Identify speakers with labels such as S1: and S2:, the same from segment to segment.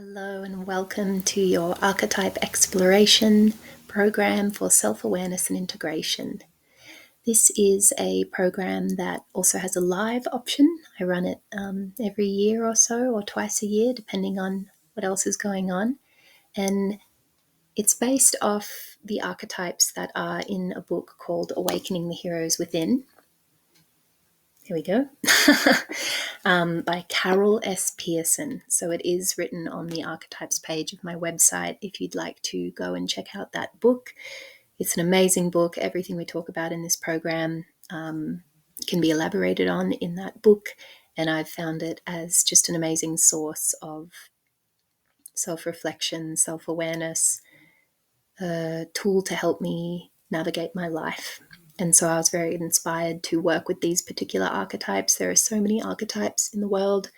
S1: Hello and welcome to your Archetype Exploration program for self-awareness and integration. This is a program that also has a live option. I run it every year or so, or twice a year, depending on what else is going on. And it's based off the archetypes that are in a book called Awakening the Heroes Within. Here we go. By Carol S. Pearson. So it is written on the Archetypes page of my website if you'd like to go and check out that book. It's an amazing book. Everything we talk about in this program can be elaborated on in that book, and I've found it as just an amazing source of self-reflection, self-awareness, a tool to help me navigate my life. And so I was very inspired to work with these particular archetypes. There are so many archetypes in the world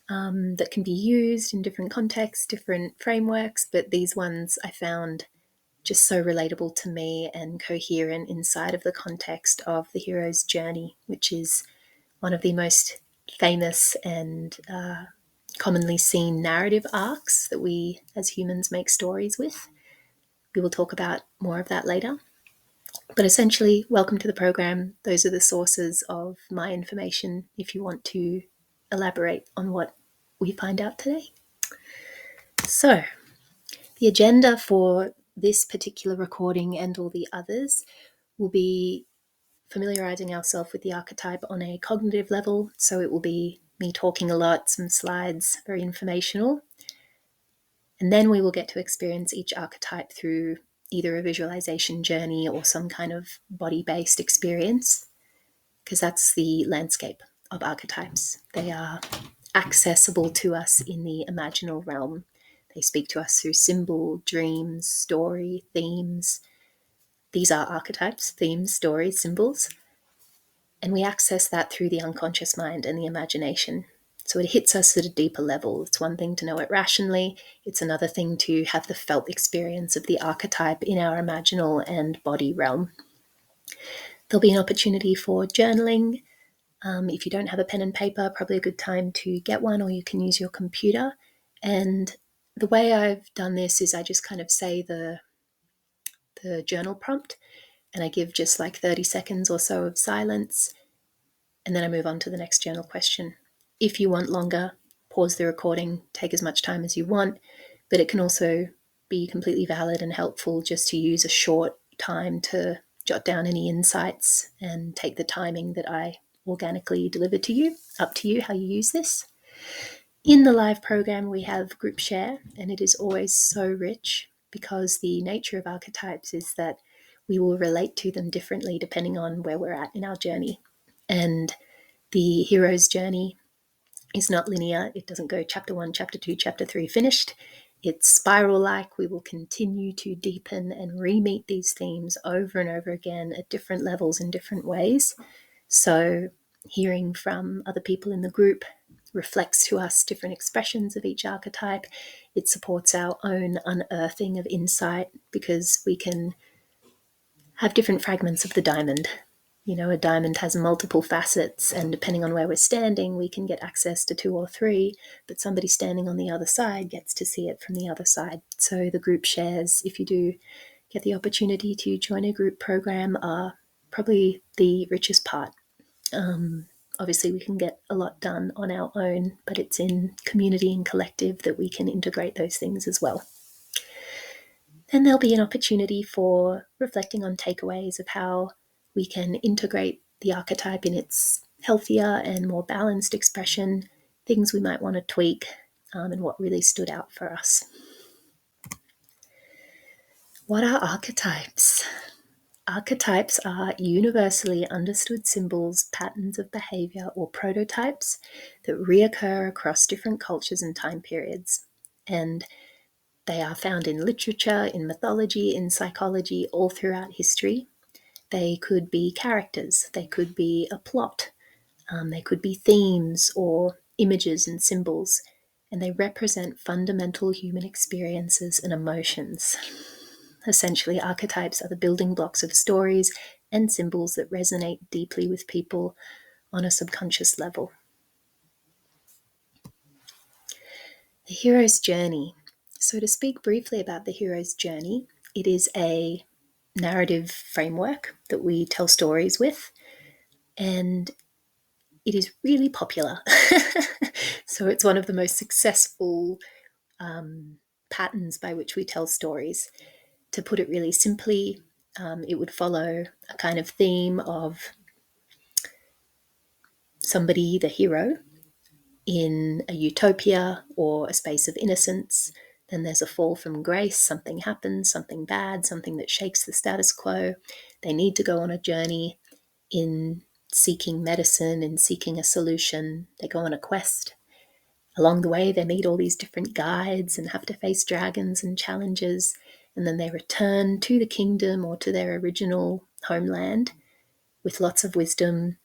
S1: that can be used in different contexts, different frameworks, but these ones I found just so relatable to me and coherent inside of the context of the hero's journey, which is one of the most famous and commonly seen narrative arcs that we as humans make stories with. We will talk about more of that later. But essentially, welcome to the program. Those are the sources of my information if you want to elaborate on what we find out today. So, the agenda for this particular recording and all the others will be familiarizing ourselves with the archetype on a cognitive level. So it will be me talking a lot, some slides, very informational. And then we will get to experience each archetype through either a visualization journey or some kind of body-based experience, because that's the landscape of archetypes. They are accessible to us in the imaginal realm. They speak to us through symbol, dreams, story, themes. These are archetypes, themes, stories, symbols. And we access that through the unconscious mind and the imagination. So it hits us at a deeper level. It's one thing to know it rationally. It's another thing to have the felt experience of the archetype in our imaginal and body realm. There'll be an opportunity for journaling. If you don't have a pen and paper, probably a good time to get one, or you can use your computer. And the way I've done this is I just kind of say the journal prompt, and I give just like 30 seconds or so of silence, and then I move on to the next journal question. If you want longer, pause the recording, take as much time as you want, but it can also be completely valid and helpful just to use a short time to jot down any insights and take the timing that I organically deliver to you. Up to you how you use this. In the live program, we have group share, and it is always so rich because the nature of archetypes is that we will relate to them differently depending on where we're at in our journey. And the hero's journey is not linear. It doesn't go chapter 1, chapter 2, chapter 3, finished. It's spiral-like. We will continue to deepen and re-meet these themes over and over again at different levels in different ways. So hearing from other people in the group reflects to us different expressions of each archetype. It supports our own unearthing of insight because we can have different fragments of the diamond. You know, a diamond has multiple facets, and depending on where we're standing, we can get access to 2 or 3, but somebody standing on the other side gets to see it from the other side. So the group shares, if you do get the opportunity to join a group program, are probably the richest part. Obviously, we can get a lot done on our own, but it's in community and collective that we can integrate those things as well. Then there'll be an opportunity for reflecting on takeaways of how we can integrate the archetype in its healthier and more balanced expression, things we might want to tweak, and what really stood out for us. What are archetypes? Archetypes are universally understood symbols, patterns of behavior, or prototypes that reoccur across different cultures and time periods. And they are found in literature, in mythology, in psychology, all throughout history. They could be characters, they could be a plot, they could be themes or images and symbols, and they represent fundamental human experiences and emotions. Essentially, archetypes are the building blocks of stories and symbols that resonate deeply with people on a subconscious level. The hero's journey. So to speak briefly about the hero's journey, it is a narrative framework that we tell stories with, and it is really popular. So it's one of the most successful patterns by which we tell stories. To put it really simply, it would follow a kind of theme of somebody, the hero, in a utopia or a space of innocence. Then there's a fall from grace, something happens, something bad, something that shakes the status quo. They need to go on a journey in seeking medicine and seeking a solution. They go on a quest. Along the way, they meet all these different guides and have to face dragons and challenges. And then they return to the kingdom or to their original homeland with lots of wisdom,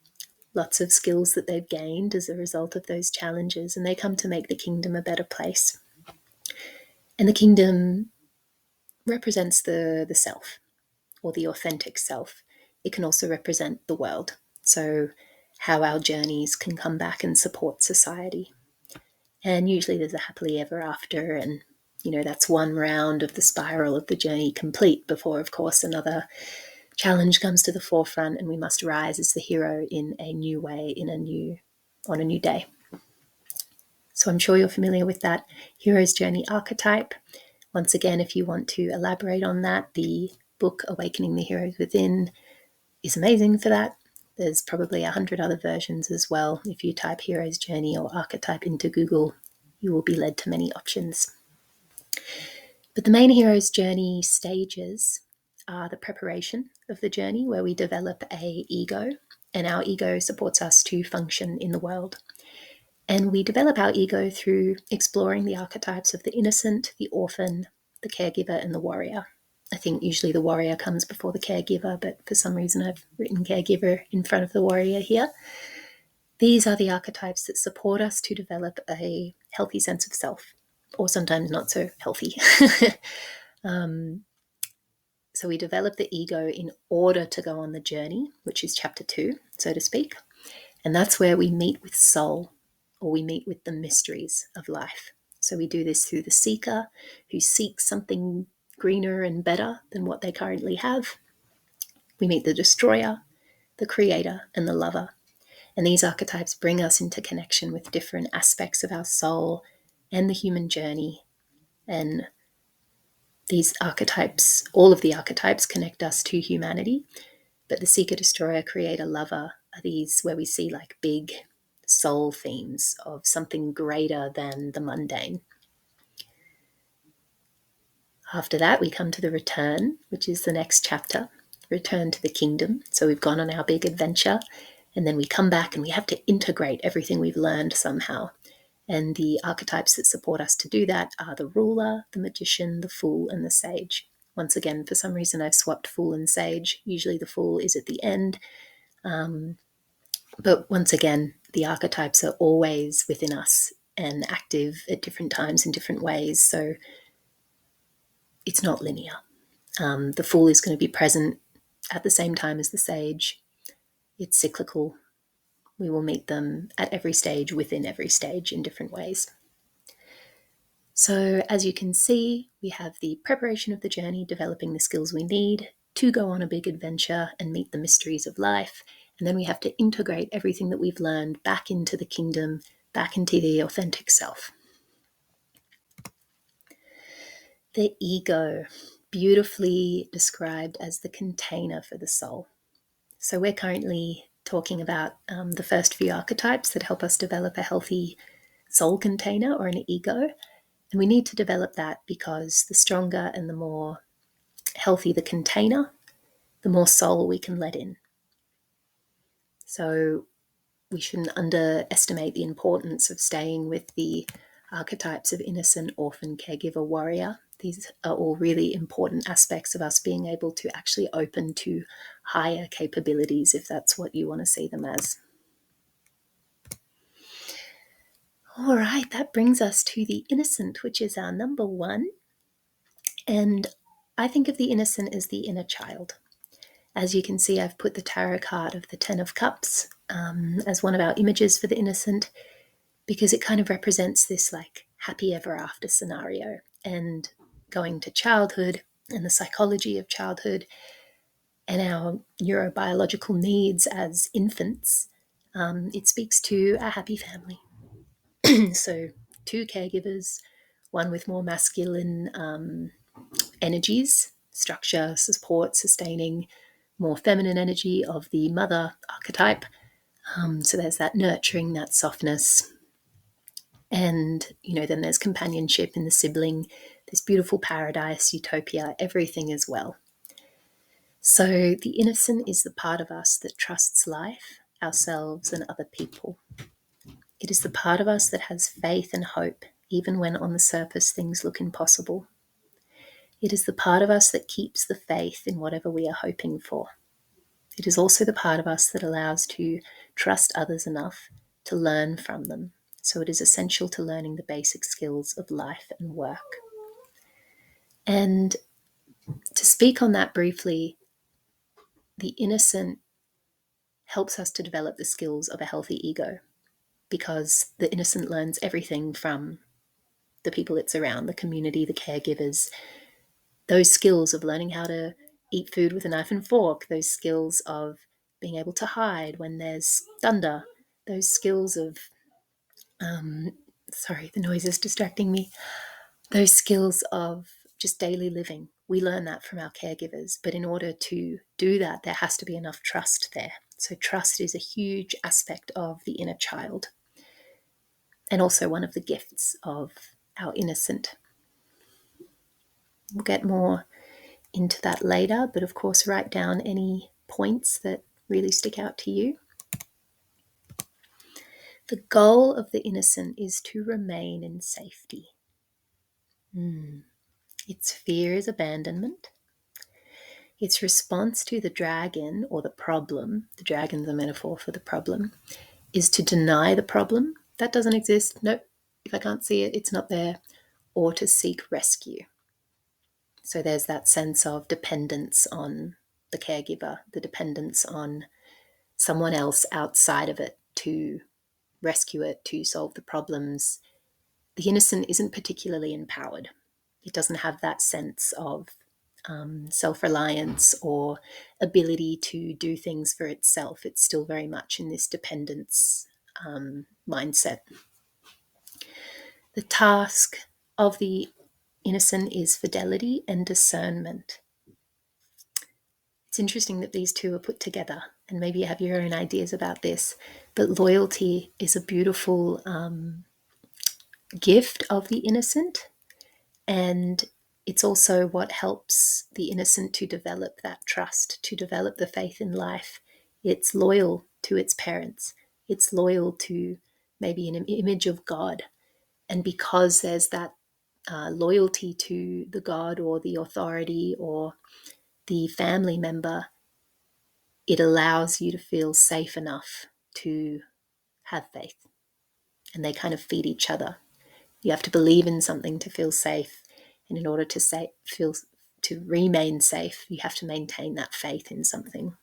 S1: lots of skills that they've gained as a result of those challenges, and they come to make the kingdom a better place. And the kingdom represents the self, or the authentic self. It can also represent the world, so how our journeys can come back and support society. And usually there's a happily ever after, and that's one round of the spiral of the journey complete before, of course, another challenge comes to the forefront and we must rise as the hero in a new way, on a new day. So I'm sure you're familiar with that hero's journey archetype. Once again, if you want to elaborate on that, the book Awakening the Heroes Within is amazing for that. There's probably 100 other versions as well. If you type hero's journey or archetype into Google, you will be led to many options. But the main hero's journey stages are the preparation of the journey, where we develop a ego, and our ego supports us to function in the world. And we develop our ego through exploring the archetypes of the innocent, the orphan, the caregiver, and the warrior. I think usually the warrior comes before the caregiver, but for some reason I've written caregiver in front of the warrior here. These are the archetypes that support us to develop a healthy sense of self, or sometimes not so healthy. So we develop the ego in order to go on the journey, which is chapter 2, so to speak. And that's where we meet with soul, or we meet with the mysteries of life. So we do this through the seeker, who seeks something greener and better than what they currently have. We meet the destroyer, the creator, and the lover. And these archetypes bring us into connection with different aspects of our soul and the human journey. And these archetypes, all of the archetypes, connect us to humanity. But the seeker, destroyer, creator, lover are these where we see like big soul themes of something greater than the mundane. After that, we come to the return, which is the next chapter, return to the kingdom. So we've gone on our big adventure, and then we come back and we have to integrate everything we've learned somehow. And the archetypes that support us to do that are the ruler, the magician, the fool, and the sage. Once again, for some reason, I've swapped fool and sage. Usually the fool is at the end. But once again, the archetypes are always within us and active at different times in different ways. So it's not linear. The fool is going to be present at the same time as the sage. It's cyclical. We will meet them at every stage, within every stage, in different ways. So as you can see, we have the preparation of the journey, developing the skills we need to go on a big adventure and meet the mysteries of life. And then we have to integrate everything that we've learned back into the kingdom, back into the authentic self. The ego, beautifully described as the container for the soul. So we're currently talking about the first few archetypes that help us develop a healthy soul container, or an ego. And we need to develop that because the stronger and the more healthy the container, the more soul we can let in. So we shouldn't underestimate the importance of staying with the archetypes of innocent, orphan, caregiver, warrior. These are all really important aspects of us being able to actually open to higher capabilities, if that's what you want to see them as. All right, that brings us to the innocent, which is our number 1. And I think of the innocent as the inner child. As you can see, I've put the tarot card of the 10 of Cups as one of our images for the innocent, because it kind of represents this like happy ever after scenario. And going to childhood and the psychology of childhood and our neurobiological needs as infants, it speaks to a happy family. So, two caregivers, one with more masculine energies, structure, support, sustaining, more feminine energy of the mother archetype. So there's that nurturing, that softness. And, then there's companionship in the sibling, this beautiful paradise, utopia, everything as well. So the innocent is the part of us that trusts life, ourselves, and other people. It is the part of us that has faith and hope, even when on the surface things look impossible. It is the part of us that keeps the faith in whatever we are hoping for. It is also the part of us that allows to trust others enough to learn from them. So it is essential to learning the basic skills of life and work. And to speak on that briefly, the innocent helps us to develop the skills of a healthy ego, because the innocent learns everything from the people it's around, the community, the caregivers, those skills of learning how to eat food with a knife and fork, those skills of being able to hide when there's thunder, those skills of, sorry, the noise is distracting me, those skills of just daily living. We learn that from our caregivers, but in order to do that, there has to be enough trust there. So trust is a huge aspect of the inner child, and also one of the gifts of our innocent. We'll get more into that later, but of course, write down any points that really stick out to you. The goal of the innocent is to remain in safety. Its fear is abandonment. Its response to the dragon or the problem, the dragon's a metaphor for the problem, is to deny the problem. That doesn't exist. Nope. If I can't see it, it's not there. Or to seek rescue. So there's that sense of dependence on the caregiver, the dependence on someone else outside of it to rescue it, to solve the problems. The innocent isn't particularly empowered. It doesn't have that sense of self-reliance or ability to do things for itself. It's still very much in this dependence mindset. The task of the innocent is fidelity and discernment. It's interesting that these two are put together, and maybe you have your own ideas about this, but loyalty is a beautiful gift of the innocent, and it's also what helps the innocent to develop that trust, to develop the faith in life. It's loyal to its parents. It's loyal to maybe an image of God. And because there's that loyalty to the God or the authority or the family member, it allows you to feel safe enough to have faith. And they kind of feed each other. You have to believe in something to feel safe. And in order to remain safe, you have to maintain that faith in something.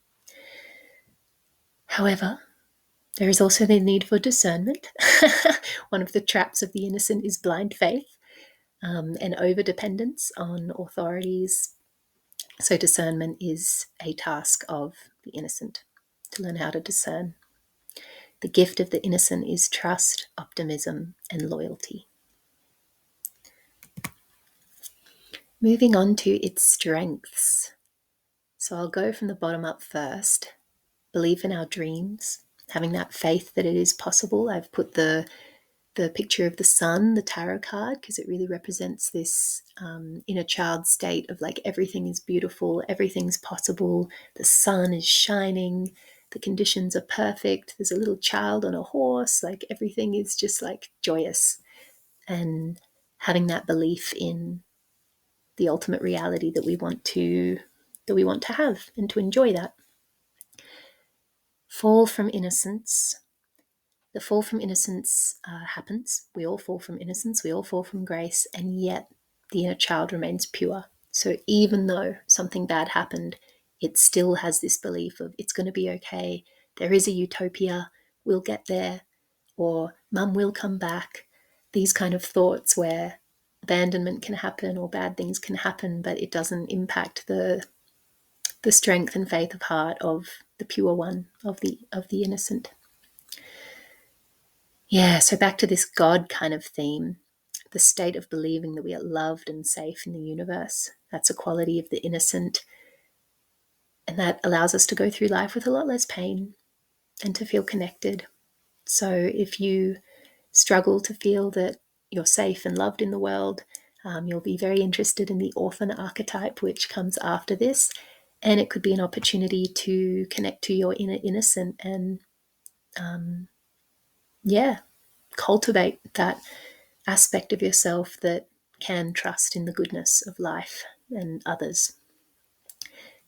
S1: However, there is also the need for discernment. One of the traps of the innocent is blind faith and over-dependence on authorities. So discernment is a task of the innocent, to learn how to discern. The gift of the innocent is trust, optimism, and loyalty. Moving on to its strengths. So I'll go from the bottom up first. Belief in our dreams, having that faith that it is possible. I've put the picture of the sun, the tarot card, because it really represents this inner child state of like everything is beautiful, everything's possible, the sun is shining, the conditions are perfect, there's a little child on a horse, like everything is just like joyous. And having that belief in the ultimate reality that we want to have and to enjoy that. Fall from innocence. The fall from innocence happens. We all fall from innocence. We all fall from grace. And yet the inner child remains pure. So even though something bad happened, it still has this belief of it's going to be okay. There is a utopia. We'll get there. Or mum will come back. these kind of thoughts where abandonment can happen or bad things can happen, but it doesn't impact the strength and faith of heart of the pure one, of the innocent. Yeah, so back to this God kind of theme, the state of believing that we are loved and safe in the universe. That's a quality of the innocent. And that allows us to go through life with a lot less pain and to feel connected. So if you struggle to feel that you're safe and loved in the world, you'll be very interested in the orphan archetype, which comes after this. And it could be an opportunity to connect to your inner innocent and, cultivate that aspect of yourself that can trust in the goodness of life and others.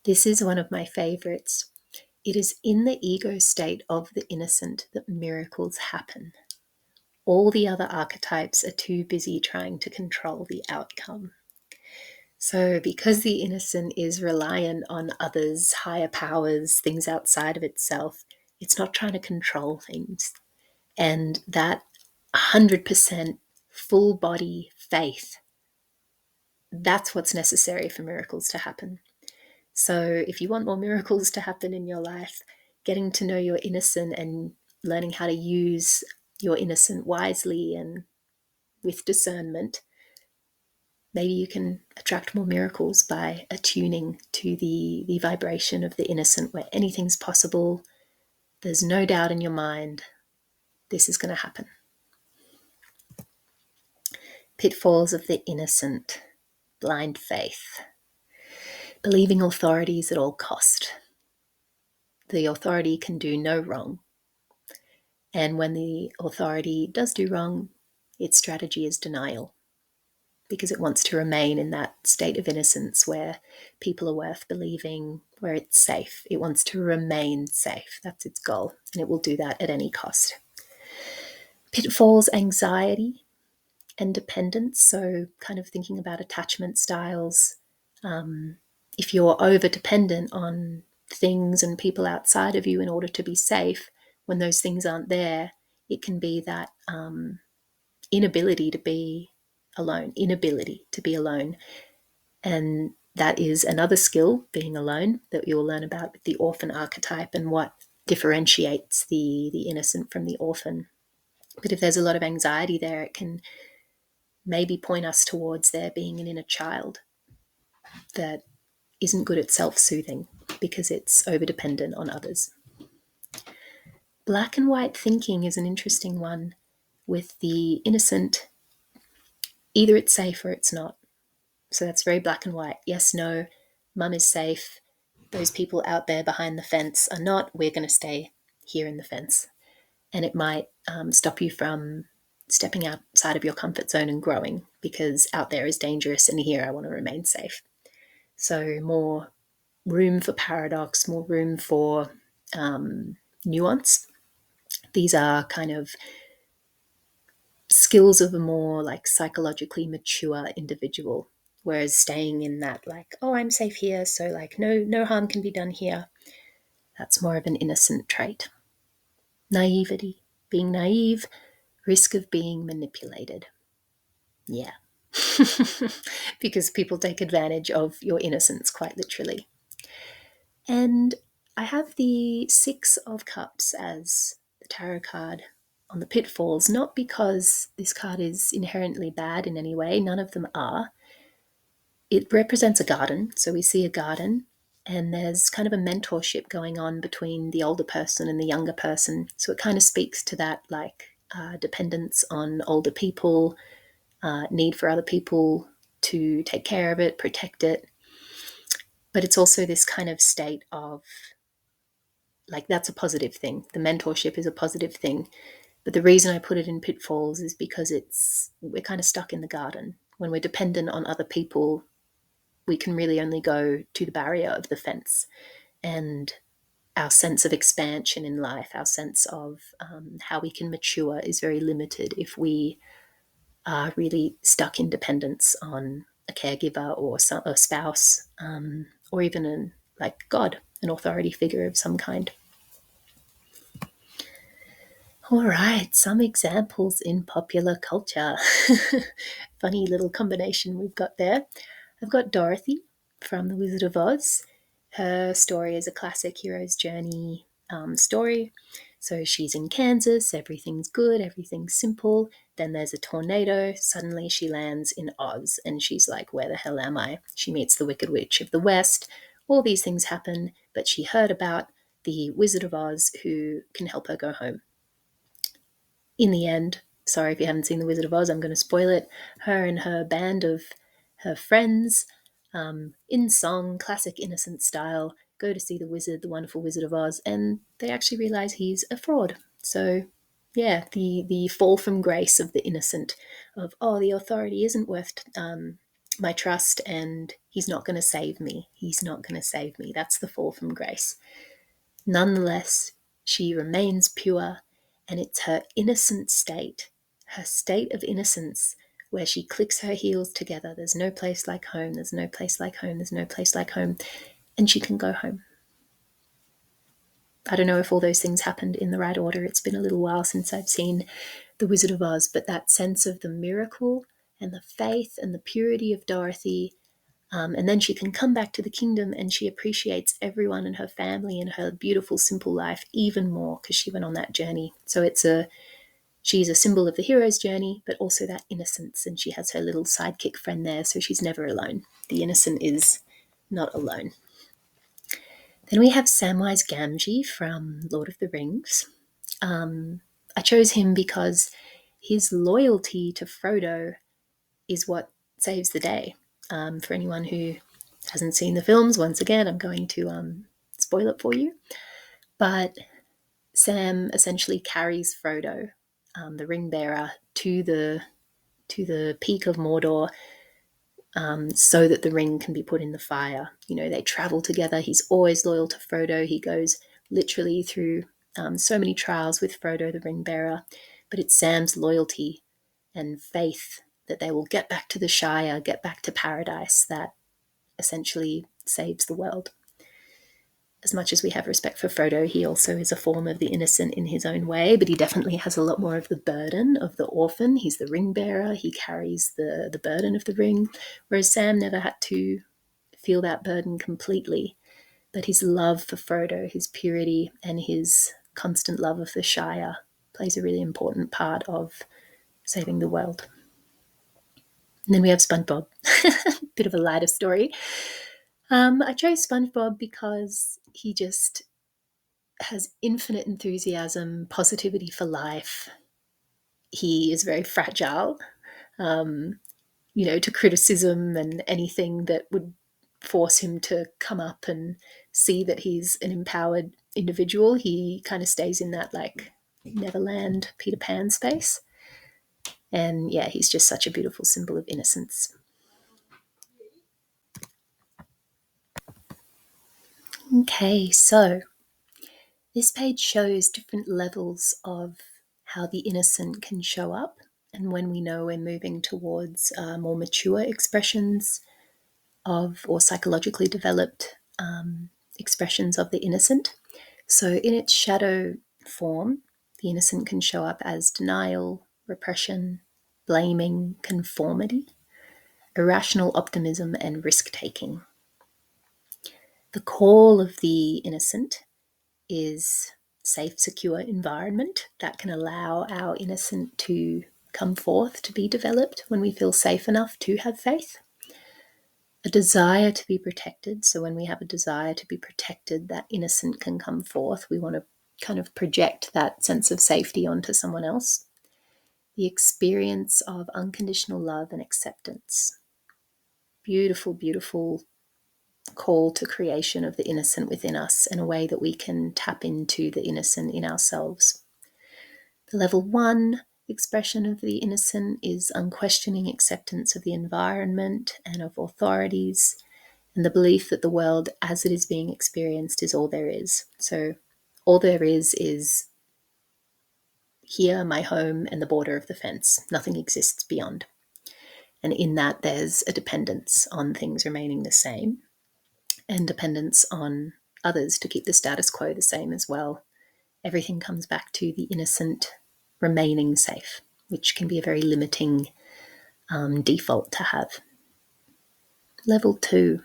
S1: This is one of my favorites. It is in the ego state of the innocent that miracles happen. All the other archetypes are too busy trying to control the outcome. So, because the innocent is reliant on others, higher powers, things outside of itself, it's not trying to control things. And that 100% full body faith, that's what's necessary for miracles to happen. So, if you want more miracles to happen in your life, getting to know your innocent and learning how to use your innocent wisely and with discernment, maybe you can attract more miracles by attuning to the vibration of the innocent, where anything's possible. There's no doubt in your mind this is going to happen. Pitfalls of the innocent: blind faith, believing authorities at all cost. The authority can do no wrong. And when the authority does do wrong, its strategy is denial, because it wants to remain in that state of innocence where people are worth believing, where it's safe. It wants to remain safe. That's its goal, and it will do that at any cost. Pitfalls: anxiety and dependence. So kind of thinking about attachment styles. If you're over dependent on things and people outside of you in order to be safe, when those things aren't there, it can be that inability to be alone. And that is another skill, being alone, that you'll learn about with the orphan archetype and what differentiates the innocent from the orphan. But if there's a lot of anxiety there, it can maybe point us towards there being an inner child that isn't good at self-soothing because it's over-dependent on others. Black and white thinking is an interesting one with the innocent. Either it's safe or it's not. So that's very black and white. Yes, no, mum is safe. Those people out there behind the fence are not. We're going to stay here in the fence. And it might stop you from stepping outside of your comfort zone and growing, because out there is dangerous and here I want to remain safe. So more room for paradox, more room for nuance. These are kind of skills of a more like psychologically mature individual, whereas staying in that like, oh, I'm safe here, so like no harm can be done here, that's more of an innocent trait. Naivety, being naive, risk of being manipulated. Yeah. Because people take advantage of your innocence quite literally. And I have the Six of Cups as the tarot card on the pitfalls, not because this card is inherently bad in any way, none of them are. It represents a garden, so we see a garden, and there's kind of a mentorship going on between the older person and the younger person. So it kind of speaks to that like dependence on older people, need for other people to take care of it, protect it. But it's also this kind of state of like, that's a positive thing. The mentorship is a positive thing. But the reason I put it in pitfalls is because we're kind of stuck in the garden. When we're dependent on other people, we can really only go to the barrier of the fence. And our sense of expansion in life, our sense of how we can mature is very limited if we are really stuck in dependence on a caregiver or a spouse, or even like God, an authority figure of some kind. All right, some examples in popular culture. Funny little combination we've got there. I've got Dorothy from The Wizard of Oz. Her story is a classic hero's journey story. So she's in Kansas, everything's good, everything's simple. Then there's a tornado. Suddenly she lands in Oz and she's like, where the hell am I? She meets the Wicked Witch of the West. All these things happen, but she heard about the Wizard of Oz who can help her go home. In the end, sorry if you haven't seen The Wizard of Oz, I'm going to spoil it. Her and her band of her friends, in song, classic innocent style, go to see the wizard, the wonderful Wizard of Oz, and they actually realize he's a fraud. So, yeah, the fall from grace of the innocent, of, oh, the authority isn't worth my trust, and he's not going to save me. He's not going to save me. That's the fall from grace. Nonetheless, she remains pure, and it's her innocent state, her state of innocence, where she clicks her heels together. There's no place like home, there's no place like home, there's no place like home, and she can go home. I don't know if all those things happened in the right order. It's been a little while since I've seen The Wizard of Oz, but that sense of the miracle and the faith and the purity of Dorothy. And then she can come back to the kingdom and she appreciates everyone and her family and her beautiful, simple life even more because she went on that journey. So she's a symbol of the hero's journey, but also that innocence. And she has her little sidekick friend there, so she's never alone. The innocent is not alone. Then we have Samwise Gamgee from Lord of the Rings. I chose him because his loyalty to Frodo is what saves the day. For anyone who hasn't seen the films, once again, I'm going to spoil it for you. But Sam essentially carries Frodo, the ring bearer, to the peak of Mordor, so that the ring can be put in the fire. You know, they travel together. He's always loyal to Frodo. He goes literally through so many trials with Frodo, the ring bearer. But it's Sam's loyalty and faith that they will get back to the Shire, get back to paradise, that essentially saves the world. As much as we have respect for Frodo, he also is a form of the innocent in his own way, but he definitely has a lot more of the burden of the orphan. He's the ring bearer. He carries the burden of the ring, whereas Sam never had to feel that burden completely. But his love for Frodo, his purity, and his constant love of the Shire plays a really important part of saving the world. And then we have SpongeBob, bit of a lighter story. I chose SpongeBob because he just has infinite enthusiasm, positivity for life. He is very fragile, to criticism and anything that would force him to come up and see that he's an empowered individual. He kind of stays in that like Neverland Peter Pan space. And yeah, he's just such a beautiful symbol of innocence. Okay, so this page shows different levels of how the innocent can show up, and when we know we're moving towards more mature expressions of, or psychologically developed expressions of the innocent. So in its shadow form, the innocent can show up as denial, repression, blaming, conformity, irrational optimism, and risk-taking. The call of the innocent is safe, secure environment that can allow our innocent to come forth, to be developed when we feel safe enough to have faith. A desire to be protected. So when we have a desire to be protected, that innocent can come forth. We want to kind of project that sense of safety onto someone else. The experience of unconditional love and acceptance. Beautiful, beautiful call to creation of the innocent within us in a way that we can tap into the innocent in ourselves. The level 1 expression of the innocent is unquestioning acceptance of the environment and of authorities, and the belief that the world as it is being experienced is all there is. So all there is here, my home, and the border of the fence. Nothing exists beyond. And in that, there's a dependence on things remaining the same, and dependence on others to keep the status quo the same as well. Everything comes back to the innocent remaining safe, which can be a very limiting default to have. Level 2,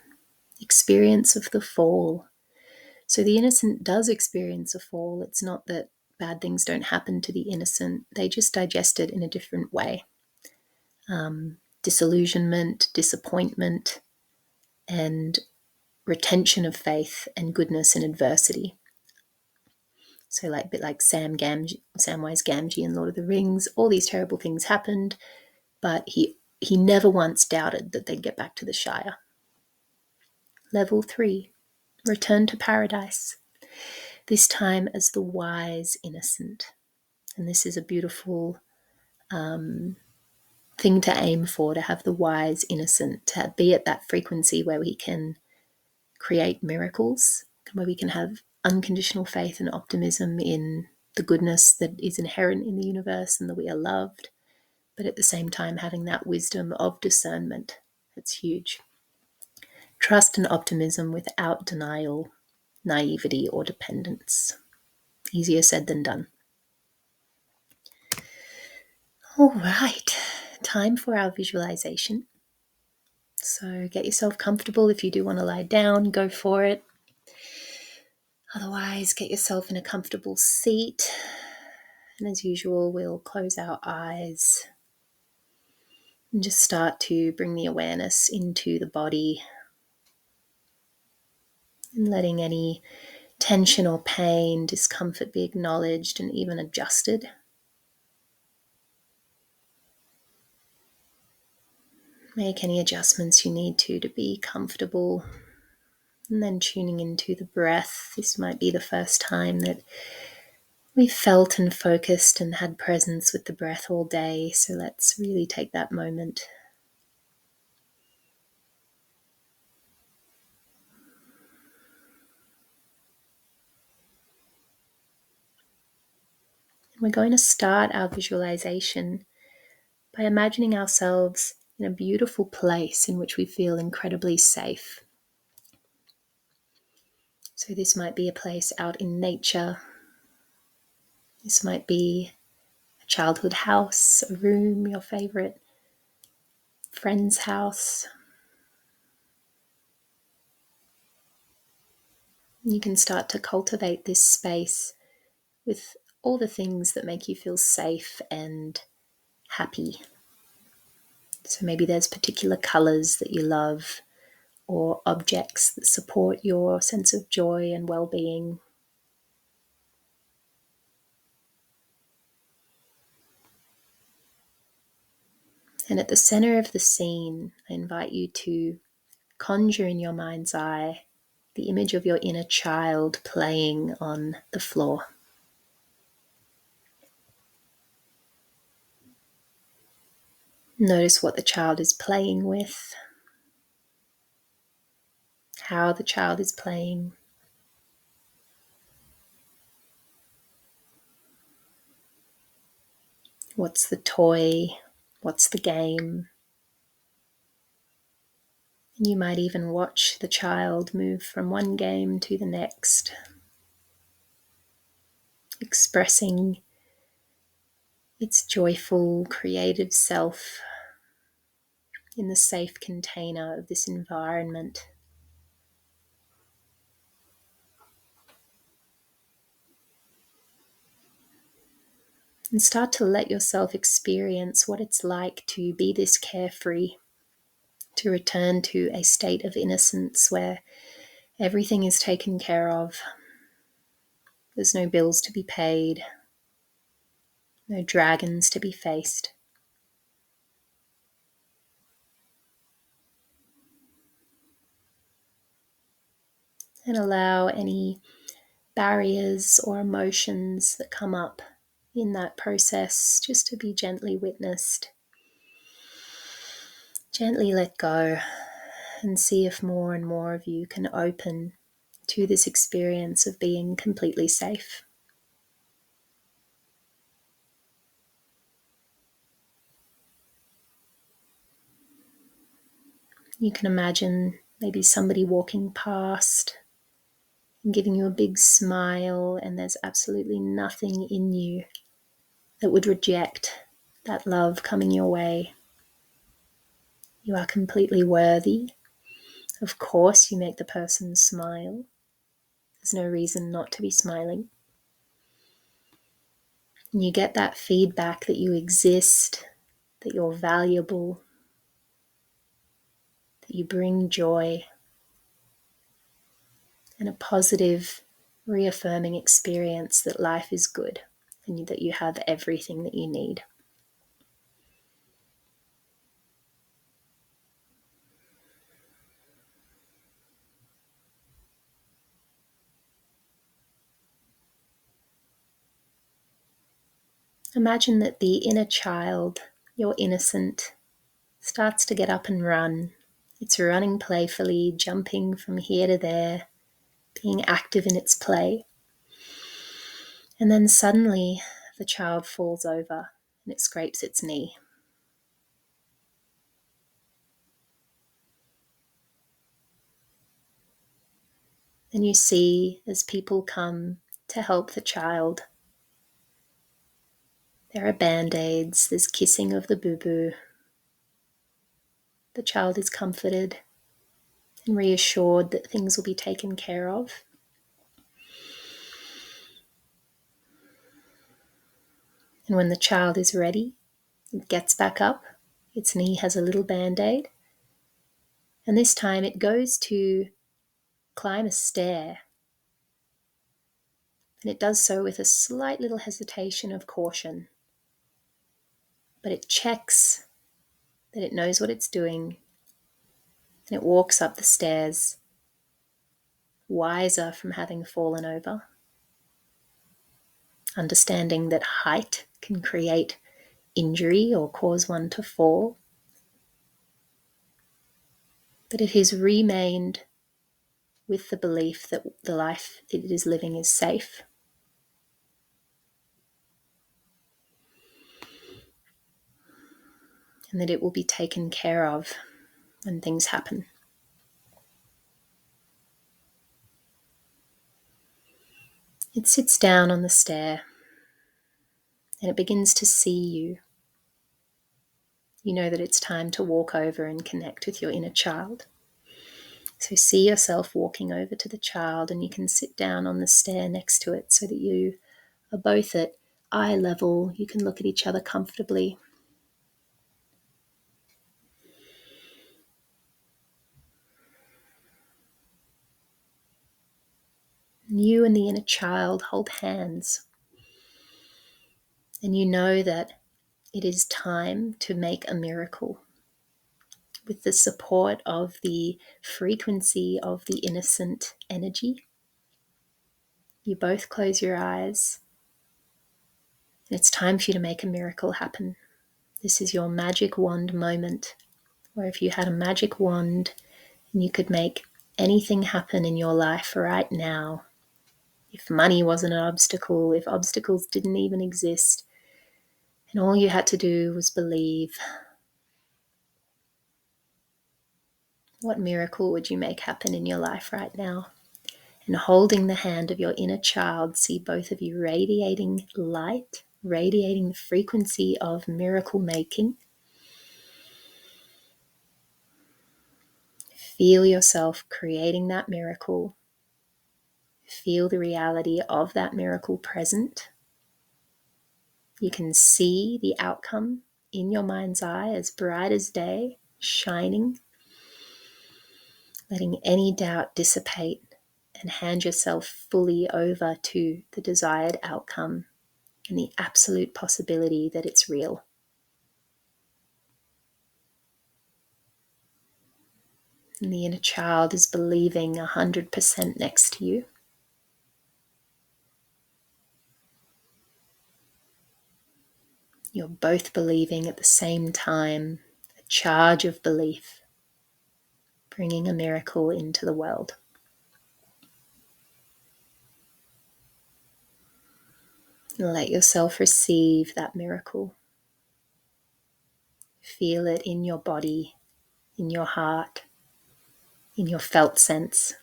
S1: experience of the fall. So the innocent does experience a fall. It's not that bad things don't happen to the innocent, they just digest it in a different way. Disillusionment, disappointment, and retention of faith and goodness in adversity. So like a bit like Samwise Gamgee in Lord of the Rings, all these terrible things happened, but he never once doubted that they'd get back to the Shire. Level 3, return to paradise, this time as the wise innocent. And this is a beautiful thing to aim for, to have the wise innocent, to be at that frequency where we can create miracles, where we can have unconditional faith and optimism in the goodness that is inherent in the universe and that we are loved, but at the same time having that wisdom of discernment. It's huge. Trust and optimism without denial, naivety, or dependence. Easier said than done. All right, time for our visualization. So get yourself comfortable. If you do want to lie down, go for it. Otherwise, get yourself in a comfortable seat. And as usual, we'll close our eyes and just start to bring the awareness into the body and letting any tension or pain, discomfort be acknowledged and even adjusted. Make any adjustments you need to be comfortable. And then tuning into the breath. This might be the first time that we've felt and focused and had presence with the breath all day. So let's really take that moment. We're going to start our visualization by imagining ourselves in a beautiful place in which we feel incredibly safe. So this might be a place out in nature. This might be a childhood house, a room, your favorite friend's house. You can start to cultivate this space with all the things that make you feel safe and happy. So maybe there's particular colors that you love, or objects that support your sense of joy and well-being. And at the center of the scene, I invite you to conjure in your mind's eye the image of your inner child playing on the floor. Notice what the child is playing with, how the child is playing. What's the toy? What's the game? And you might even watch the child move from one game to the next, expressing its joyful, creative self in the safe container of this environment. And start to let yourself experience what it's like to be this carefree, to return to a state of innocence where everything is taken care of. There's no bills to be paid, no dragons to be faced. And allow any barriers or emotions that come up in that process just to be gently witnessed. Gently let go and see if more and more of you can open to this experience of being completely safe. You can imagine maybe somebody walking past and giving you a big smile, and there's absolutely nothing in you that would reject that love coming your way. You are completely worthy. Of course, you make the person smile. There's no reason not to be smiling. And you get that feedback that you exist, that you're valuable, that you bring joy, and a positive, reaffirming experience that life is good and that you have everything that you need. Imagine that the inner child, your innocent, starts to get up and run. It's running playfully, jumping from here to there, being active in its play. And then suddenly the child falls over and it scrapes its knee. And you see, as people come to help the child, there are band-aids, there's kissing of the boo-boo. The child is comforted and reassured that things will be taken care of. And when the child is ready, it gets back up. Its knee has a little band-aid. And this time it goes to climb a stair. And it does so with a slight little hesitation of caution. But it checks that it knows what it's doing. And it walks up the stairs, wiser from having fallen over, understanding that height can create injury or cause one to fall. But it has remained with the belief that the life it is living is safe. And that it will be taken care of when things happen. It sits down on the stair and it begins to see you. You know that it's time to walk over and connect with your inner child. So see yourself walking over to the child, and you can sit down on the stair next to it so that you are both at eye level. You can look at each other comfortably. And you and the inner child hold hands. And you know that it is time to make a miracle. With the support of the frequency of the innocent energy, you both close your eyes. And it's time for you to make a miracle happen. This is your magic wand moment, where if you had a magic wand and you could make anything happen in your life right now, if money wasn't an obstacle, if obstacles didn't even exist, and all you had to do was believe, what miracle would you make happen in your life right now? And holding the hand of your inner child, see both of you radiating light, radiating the frequency of miracle making. Feel yourself creating that miracle. Feel the reality of that miracle present. You can see the outcome in your mind's eye as bright as day, shining, letting any doubt dissipate, and hand yourself fully over to the desired outcome and the absolute possibility that it's real. And the inner child is believing 100% next to you. You're both believing at the same time, a charge of belief, bringing a miracle into the world. Let yourself receive that miracle. Feel it in your body, in your heart, in your felt sense.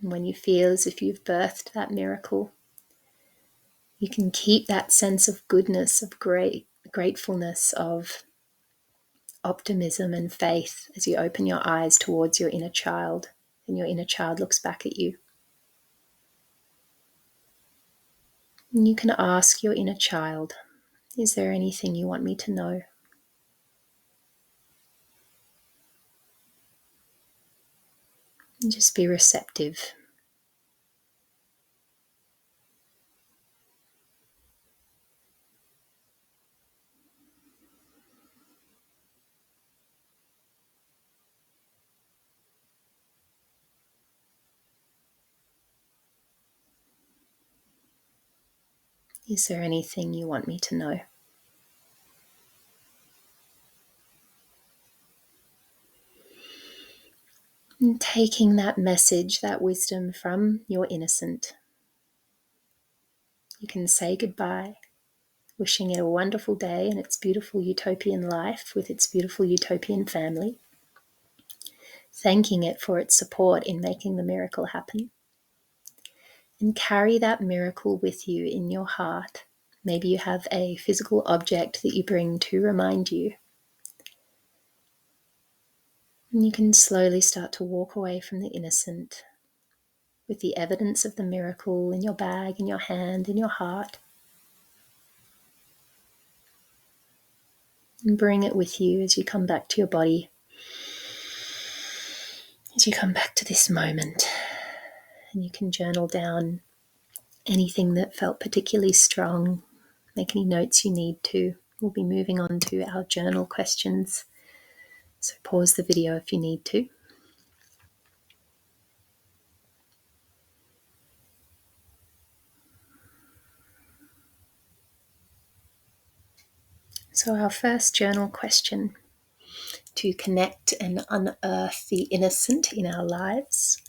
S1: And when you feel as if you've birthed that miracle, you can keep that sense of goodness, of gratefulness, of optimism and faith as you open your eyes towards your inner child, and your inner child looks back at you. And you can ask your inner child, is there anything you want me to know? And just be receptive. Is there anything you want me to know? And taking that message, that wisdom from your innocent, you can say goodbye, wishing it a wonderful day and its beautiful utopian life with its beautiful utopian family, thanking it for its support in making the miracle happen. And carry that miracle with you in your heart. Maybe you have a physical object that you bring to remind you. And you can slowly start to walk away from the innocent with the evidence of the miracle in your bag, in your hand, in your heart. And bring it with you as you come back to your body, as you come back to this moment. And you can journal down anything that felt particularly strong. Make any notes you need to. We'll be moving on to our journal questions. So pause the video if you need to. So our first journal question, to connect and unearth the innocent in our lives.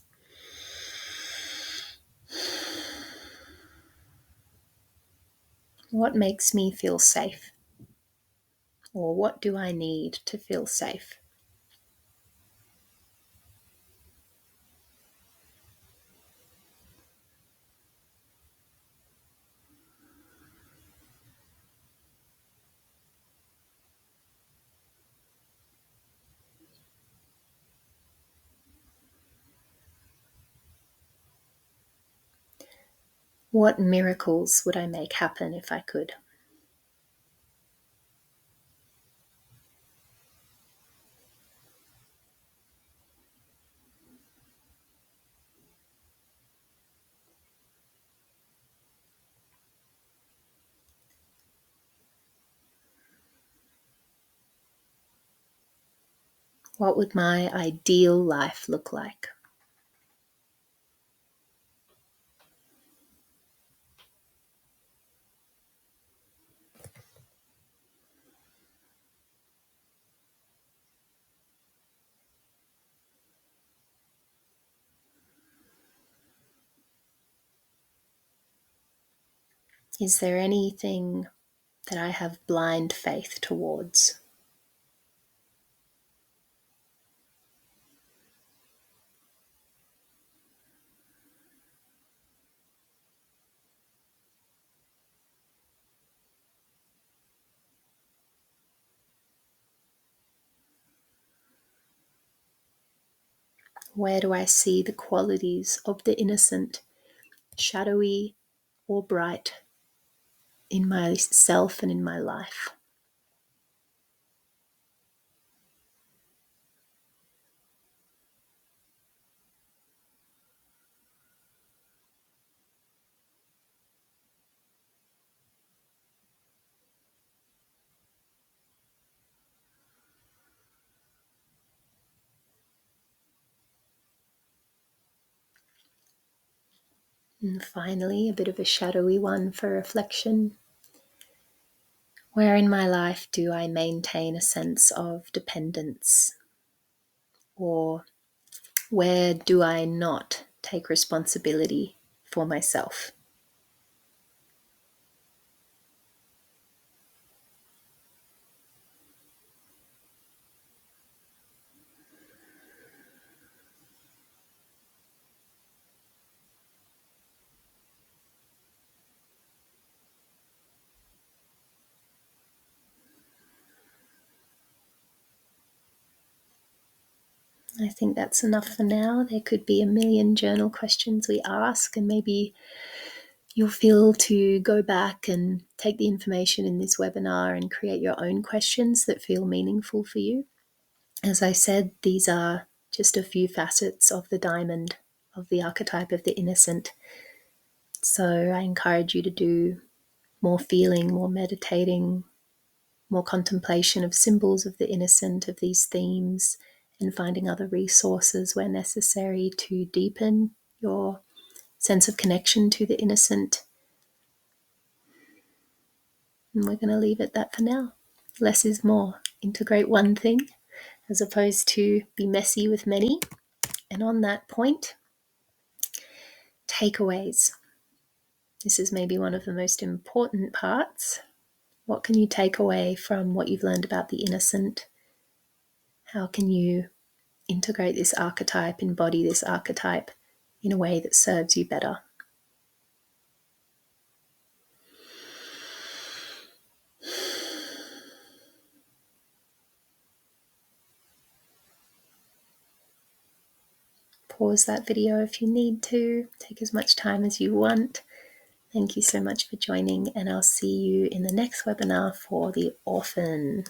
S1: What makes me feel safe? Or what do I need to feel safe? What miracles would I make happen if I could? What would my ideal life look like? Is there anything that I have blind faith towards? Where do I see the qualities of the innocent, shadowy or bright, in myself and in my life? And finally, a bit of a shadowy one for reflection. Where in my life do I maintain a sense of dependence? Or where do I not take responsibility for myself? I think that's enough for now. There could be a million journal questions we ask, and maybe you'll feel to go back and take the information in this webinar and create your own questions that feel meaningful for you. As I said, these are just a few facets of the diamond, of the archetype of the innocent. So I encourage you to do more feeling, more meditating, more contemplation of symbols of the innocent, of these themes, and finding other resources where necessary to deepen your sense of connection to the innocent. And we're going to leave it that for now. Less is more. Integrate one thing as opposed to be messy with many. And on that point, takeaways. This is maybe one of the most important parts. What can you take away from what you've learned about the innocent? How can you integrate this archetype, embody this archetype in a way that serves you better? Pause that video if you need to. Take as much time as you want. Thank you so much for joining, and I'll see you in the next webinar for the orphan.